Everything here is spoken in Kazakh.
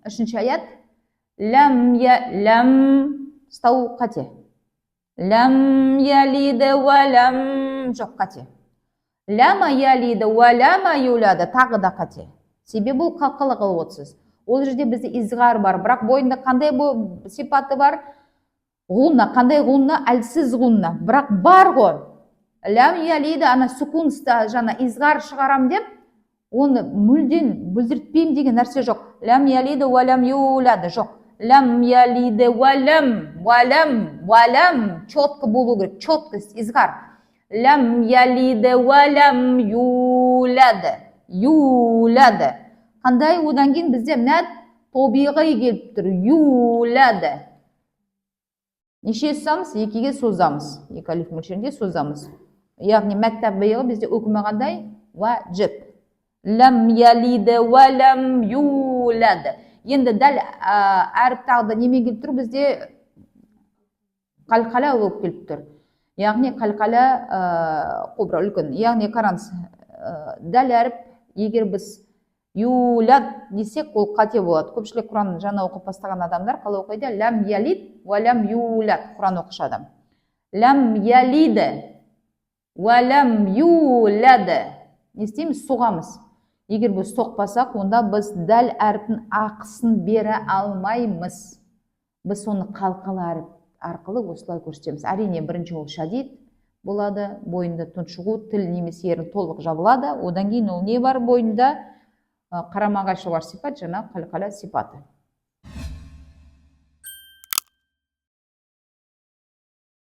3-ші аят. Лам стау қате. Лам ялиді ва лам жоқ қате. Лама ялиді ва лама юлады тағы да қате. Себебі бұл қалқалы қылып отырсыз. Ол жерде бізде изғар бар, бірақ бойында қандай сипаты бар? Ғунна, қандай ғунна? Әлсіз ғунна. Бірақ бар ғой. Лам ялиді ана сүкунста жана изғар шығарам деп, оны мүлден бүлдіртпейм деген нәрсе жоқ. Лам ялиді ва лам юлады жоқ. Лам ялиді ва лам четко болу керек, четкость, изғар. Лам ялиді ва лам юлады. Қандай одан кейін бізде мәд тобиғи келіп тұр. Юлады. Неше созамыз? 2-ге созамыз. 2 алиф мөлшерінде созамыз. Яғни мәд табиғи бізде үкімі қандай? Ваджиб. Лам ялиді ва лам юлады. Енді дәл әріп тағда немен келіп тұр? Бізде қалқала болып келіп тұр. Яғни қалқала қобра үлкен. Яғни қараңыз, дәл әріп егер біз юлад десек, ол қате болады. Көпшілік Құран жаңа оқып бастаған адамдар қалай оқиды? Лам ялид ва лам юлад. Құран оқыш адам. Лам ялиді ва лам юлады. Не істейміз? Соғамыз. Егер біз соқпасақ, онда біз дәл әріптің ақысын бере алмаймыз. Біз соны қалқалы әріп арқылы осылай көрсетеміз. Әрине, бірінші ол шадид болады, бойында тұншығу, тіл немесе ерін толық жабылады. Одан кейін ол не бар бойында? Қарама қайшы бар сипат, жаңа қалқала сипаты.